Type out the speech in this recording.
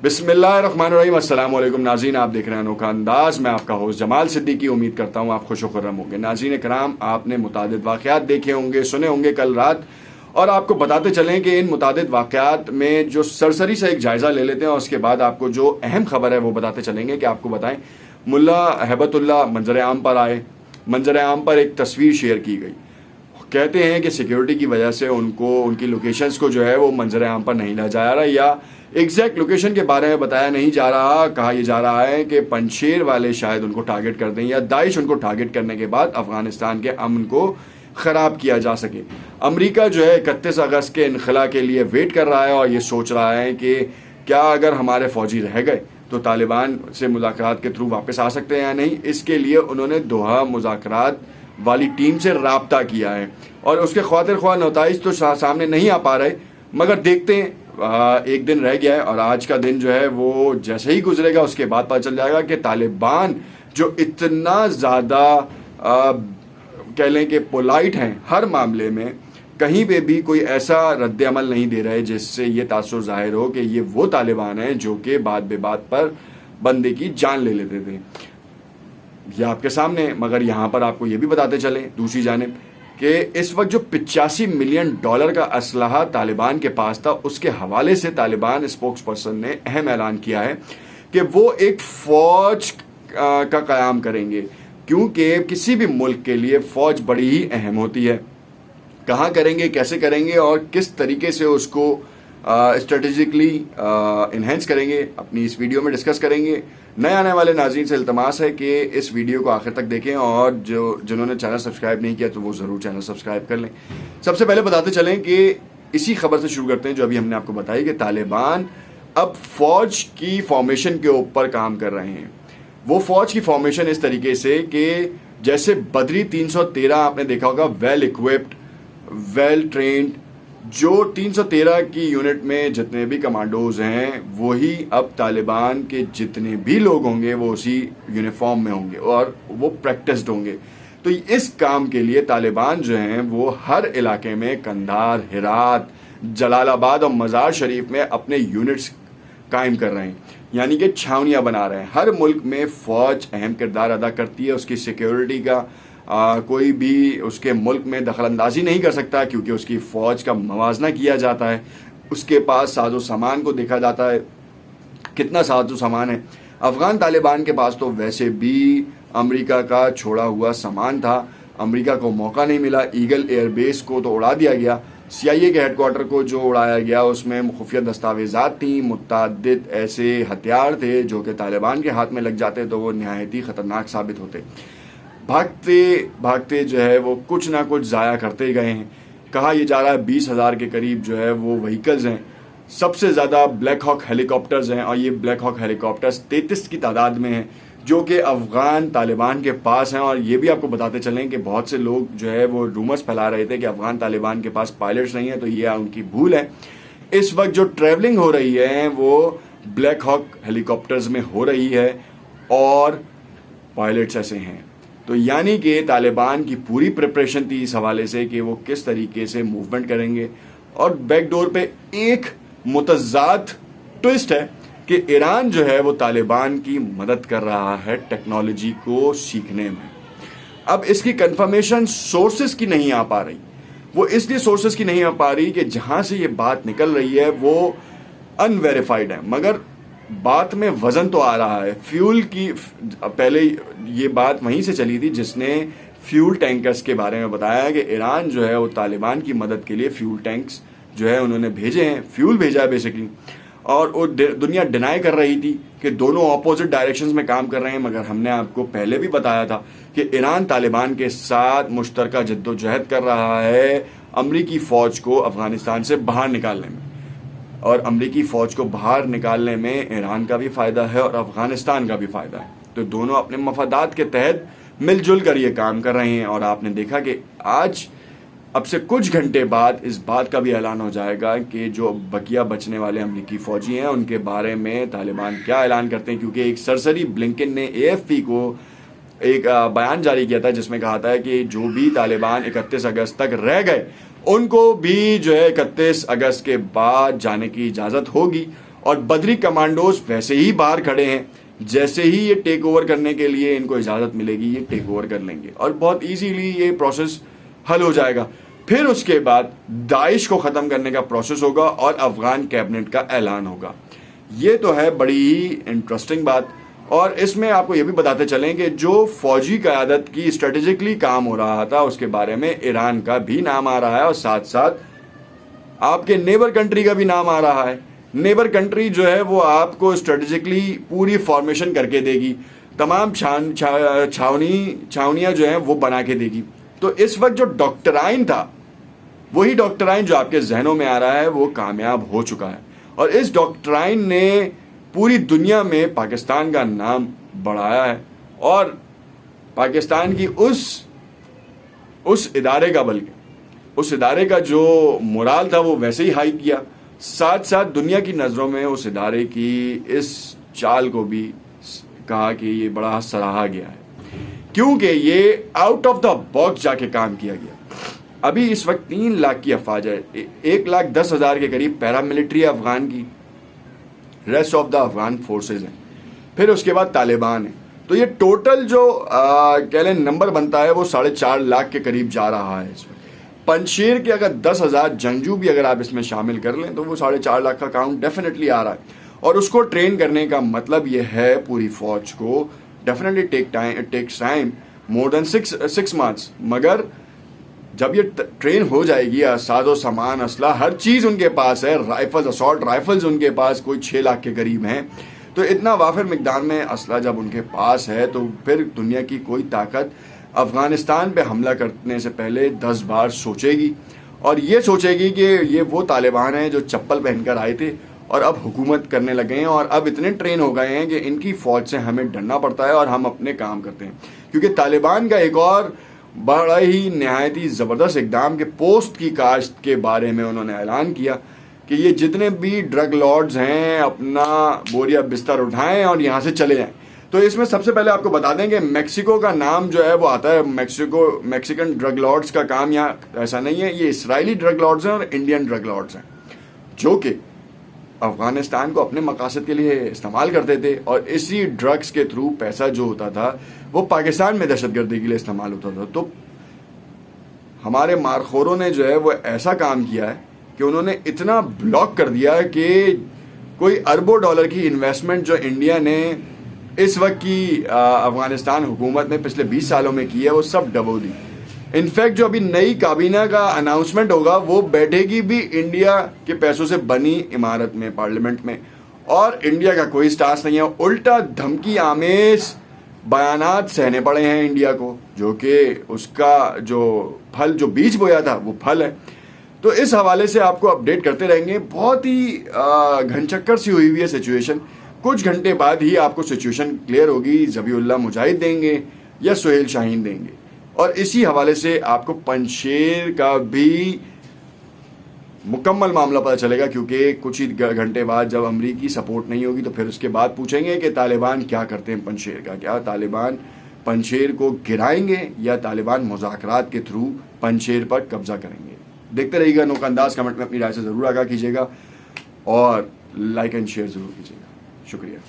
बिस्मिल्लाहिर्रहमानिर्रहीम। अस्सलाम वालेकुम नाज़रीन, आप देख रहे हैं अनोखा अंदाज। मैं आपका होस्ट जमाल सिद्दीकी। उम्मीद करता हूँ आप खुश खुर्रम होंगे। नाज़रीन कराम, आपने मुतादिद वाक़यात देखे होंगे, सुने होंगे कल रात, और आपको बताते चलें कि इन मुतादिद वाक़यात में जो सरसरी से एक जायज़ा ले लेते हैं और उसके बाद आपको जो अहम खबर है वो बताते चलेंगे कि आपको बताएं, मुल्ला हैबतुल्लाह मंजर आम पर आए। मंजर आम पर एक तस्वीर शेयर की गई। कहते हैं कि सिक्योरिटी की वजह से उनको उनकी लोकेशंस को जो है वो मंजर आम पर नहीं ला जा रहा, या एग्जैक्ट लोकेशन के बारे में बताया नहीं जा रहा। कहा यह जा रहा है कि पंशेर वाले शायद उनको टारगेट कर दें, या दाइश उनको टारगेट करने के बाद अफगानिस्तान के अमन को ख़राब किया जा सके। अमेरिका जो है 31 अगस्त के इनखला के लिए वेट कर रहा है और ये सोच रहा है कि क्या अगर हमारे फ़ौजी रह गए तो तालिबान से मुज़ाकरात के थ्रू वापस आ सकते हैं या नहीं। इसके लिए उन्होंने दोहा मुज़ाकरात वाली टीम से राब्ता किया है और उसके ख्वातिर ख्वाह नताइज तो सामने नहीं आ पा रहे, मगर देखते हैं। एक दिन रह गया है और आज का दिन जो है वो जैसे ही गुजरेगा उसके बाद पता चल जाएगा कि तालिबान जो इतना ज़्यादा कह लें कि पोलाइट हैं हर मामले में, कहीं पे भी कोई ऐसा रद्द अमल नहीं दे रहे जिससे ये तासुर जाहिर हो कि ये वो तालिबान हैं जो कि बात बेबात पर बंदे की जान ले लेते थे। ये आपके सामने, मगर यहाँ पर आपको ये भी बताते चलें दूसरी जानिब कि इस वक्त जो 85 मिलियन डॉलर का असलहा तालिबान के पास था, उसके हवाले से तालिबान स्पोक्स पर्सन ने अहम ऐलान किया है कि वो एक फ़ौज का क़याम करेंगे, क्योंकि किसी भी मुल्क के लिए फ़ौज बड़ी ही अहम होती है। कहाँ करेंगे, कैसे करेंगे और किस तरीके से उसको स्ट्रेटेजिकली इन्हेंस करेंगे, अपनी इस वीडियो में डिस्कस करेंगे। नए आने वाले नाज़रीन से इल्तमास है कि इस वीडियो को आखिर तक देखें और जिन्होंने चैनल सब्सक्राइब नहीं किया तो वो ज़रूर चैनल सब्सक्राइब कर लें। सबसे पहले बताते चलें कि इसी खबर से शुरू करते हैं जो अभी हमने आपको बताई कि तालिबान अब फ़ौज की फॉर्मेशन के ऊपर काम कर रहे हैं। वो फ़ौज की फॉर्मेशन इस तरीके से कि जैसे बदरी 313 आपने देखा होगा, वेल इक्विप्ड, वेल ट्रेंड, जो 313 की यूनिट में जितने भी कमांडोज हैं वही अब तालिबान के जितने भी लोग होंगे वो उसी यूनिफॉर्म में होंगे और वो प्रैक्टिस्ड होंगे। तो इस काम के लिए तालिबान जो हैं वो हर इलाके में कंधार, हिरात, जलालाबाद और मज़ार शरीफ में अपने यूनिट्स कायम कर रहे हैं, यानी कि छावनियाँ बना रहे हैं। हर मुल्क में फ़ौज अहम किरदार अदा करती है। उसकी सिक्योरिटी का कोई भी उसके मुल्क में दखल अंदाजी नहीं कर सकता, क्योंकि उसकी फ़ौज का मवाजना किया जाता है। उसके पास साजो सामान को देखा जाता है, कितना साजो सामान है। अफ़गान तालिबान के पास तो वैसे भी अमेरिका का छोड़ा हुआ सामान था, अमेरिका को मौका नहीं मिला। ईगल एयरबेस को तो उड़ा दिया गया, CIA के हेडक्वार्टर को जो उड़ाया गया उसमें खुफिया दस्तावेज़ात थी, मुतअद्दिद ऐसे हथियार थे जो कि तालिबान के हाथ में लग जाते तो वो नहायत ही ख़तरनाक साबित होते। भागते भागते जो है वो कुछ ना कुछ ज़ाया करते गए हैं। कहा यह जा रहा है 20,000 के करीब जो है वो व्हीकल्स हैं। सबसे ज़्यादा ब्लैक हॉक हेलीकॉप्टर्स हैं और ये ब्लैक हॉक हेलीकॉप्टर्स 33 की तादाद में हैं जो कि अफ़गान तालिबान के पास हैं। और ये भी आपको बताते चलें कि बहुत से लोग जो है वो रूमर्स फैला रहे थे कि अफ़गान तालिबान के पास पायलट्स नहीं है, तो ये उनकी भूल है। इस वक्त जो ट्रैवलिंग हो रही है वो ब्लैक हॉक हेलीकॉप्टर्स में हो रही है और पायलट्स ऐसे हैं। तो यानी कि तालिबान की पूरी प्रिपरेशन थी इस हवाले से कि वो किस तरीके से मूवमेंट करेंगे। और बैकडोर पे एक मुतज़ाद ट्विस्ट है कि ईरान जो है वो तालिबान की मदद कर रहा है टेक्नोलॉजी को सीखने में। अब इसकी कंफर्मेशन सोर्सेज की नहीं आ पा रही। वो इसलिए सोर्सेज की नहीं आ पा रही कि जहाँ से ये बात निकल रही है वो अनवेरीफाइड है, मगर बात में वजन तो आ रहा है। फ्यूल की पहले ये बात वहीं से चली थी जिसने फ्यूल टैंकर्स के बारे में बताया कि ईरान जो है वो तालिबान की मदद के लिए फ्यूल टैंक्स जो है उन्होंने भेजे हैं, फ्यूल भेजा है बेसिकली। और वो दुनिया डिनाई कर रही थी कि दोनों अपोजिट डायरेक्शंस में काम कर रहे हैं, मगर हमने आपको पहले भी बताया था कि ईरान तालिबान के साथ मुश्तरका जद्दोजहद कर रहा है अमरीकी फ़ौज को अफ़गानिस्तान से बाहर निकालने में। और अमरीकी फ़ौज को बाहर निकालने में ईरान का भी फ़ायदा है और अफ़गानिस्तान का भी फ़ायदा है। तो दोनों अपने मफादात के तहत मिलजुल कर ये काम कर रहे हैं। और आपने देखा कि आज अब से कुछ घंटे बाद इस बात का भी ऐलान हो जाएगा कि जो बकिया बचने वाले अमरीकी फ़ौजी हैं उनके बारे में तालिबान क्या ऐलान करते हैं, क्योंकि एक सरसरी ब्लिंकन ने AFP को एक बयान जारी किया था जिसमें कहा था कि जो भी तालिबान 31 अगस्त तक रह गए उनको भी जो है 31 अगस्त के बाद जाने की इजाज़त होगी और बदरी कमांडोज वैसे ही बाहर खड़े हैं, जैसे ही ये टेक ओवर करने के लिए इनको इजाज़त मिलेगी ये टेक ओवर कर लेंगे और बहुत इजीली ये प्रोसेस हल हो जाएगा। फिर उसके बाद दाइश को ख़त्म करने का प्रोसेस होगा और अफगान कैबिनेट का ऐलान होगा। ये तो है बड़ी ही इंटरेस्टिंग बात। और इसमें आपको ये भी बताते चलें कि जो फौजी क़यादत की स्ट्रेटेजिकली काम हो रहा था उसके बारे में ईरान का भी नाम आ रहा है और साथ साथ आपके नेबर कंट्री का भी नाम आ रहा है। नेबर कंट्री जो है वो आपको स्ट्रेटेजिकली पूरी फॉर्मेशन करके देगी, तमाम छावनियाँ जो हैं वो बना के देगी। तो इस वक्त जो डॉक्टराइन था वही डॉक्टराइन जो आपके जहनों में आ रहा है वो कामयाब हो चुका है और इस डॉक्टराइन ने पूरी दुनिया में पाकिस्तान का नाम बढ़ाया है और पाकिस्तान की उस इदारे का बल्कि उस इदारे का जो मोराल था वो वैसे ही हाई किया। साथ साथ दुनिया की नज़रों में उस इदारे की इस चाल को भी कहा कि ये बड़ा सराहा गया है क्योंकि ये आउट ऑफ द बॉक्स जाके काम किया गया। अभी इस वक्त 3 लाख की अफवाज है, 1,10,000 के करीब पैरामिलिट्री है अफगान की, rest of the Afghan forces हैं, फिर उसके बाद तालिबान है। तो ये टोटल जो कह लें नंबर बनता है वो 4.5 लाख के करीब जा रहा है इस वक्त। पंजशेर के अगर 10,000 जंगजू भी अगर आप इसमें शामिल कर लें तो वो 4.5 लाख का काउंट डेफिनेटली आ रहा है और उसको ट्रेन करने का मतलब ये है पूरी फौज को definitely takes time more than 6 months। मगर जब ये ट्रेन हो जाएगी, साजो सामान असला हर चीज़ उनके पास है, राइफल्स असॉल्ट राइफल्स उनके पास कोई 6 लाख के करीब हैं, तो इतना वाफिर मिकदार में असला जब उनके पास है तो फिर दुनिया की कोई ताकत अफ़गानिस्तान पे हमला करने से पहले 10 बार सोचेगी और ये सोचेगी कि ये वो तालिबान हैं जो चप्पल पहनकर आए थे और अब हुकूमत करने लगे हैं और अब इतने ट्रेन हो गए हैं कि इनकी फ़ौज से हमें डरना पड़ता है और हम अपने काम करते हैं। क्योंकि तालिबान का एक और बड़ा ही नहायत ही ज़बरदस्त इकदाम के पोस्ट की काश्त के बारे में उन्होंने ऐलान किया कि ये जितने भी ड्रग लॉर्ड्स हैं अपना बोरिया बिस्तर उठाएं और यहाँ से चले जाएं। तो इसमें सबसे पहले आपको बता दें कि मेक्सिको का नाम जो है वो आता है, मैक्सिकन ड्रग लॉर्ड्स का काम यहाँ ऐसा नहीं है, ये इसराइली ड्रग लॉर्ड्स हैं और इंडियन ड्रग लॉर्ड्स हैं जो कि अफ़गानिस्तान को अपने मकासद के लिए इस्तेमाल करते थे और इसी ड्रग्स के थ्रू पैसा जो होता था वो पाकिस्तान में दहशतगर्दी के लिए इस्तेमाल होता था। तो हमारे मारखोरों ने जो है वो ऐसा काम किया है कि उन्होंने इतना ब्लॉक कर दिया कि कोई अरबों डॉलर की इन्वेस्टमेंट जो इंडिया ने इस वक्त की अफ़गानिस्तान हुकूमत ने पिछले 20 सालों में की है वो सब डबो दी। इनफैक्ट जो अभी नई काबीना का अनाउंसमेंट होगा वो बैठेगी भी इंडिया के पैसों से बनी इमारत में, पार्लियामेंट में, और इंडिया का कोई स्टांस नहीं है। उल्टा धमकी आमेज बयानात सहने पड़े हैं इंडिया को, जो कि उसका जो फल जो बीज बोया था वो फल है। तो इस हवाले से आपको अपडेट करते रहेंगे। बहुत ही घनचक्कर सी हुई है सिचुएशन। कुछ घंटे बाद ही आपको सिचुएशन क्लियर होगी, ज़बीउल्लाह मुजाहिद देंगे या सुहेल शाहीन देंगे। और इसी हवाले से आपको पंजशेर का भी मुकम्मल मामला पता चलेगा, क्योंकि कुछ ही घंटे बाद जब अमरीकी सपोर्ट नहीं होगी तो फिर उसके बाद पूछेंगे कि तालिबान क्या करते हैं पंजशेर का। क्या तालिबान पंजशेर को गिराएंगे या तालिबान मुज़ाकरात के थ्रू पंजशेर पर कब्जा करेंगे। देखते रहिएगा नोक अंदाज। कमेंट में अपनी राय से ज़रूर आगाह कीजिएगा और लाइक एंड शेयर ज़रूर कीजिएगा। शुक्रिया।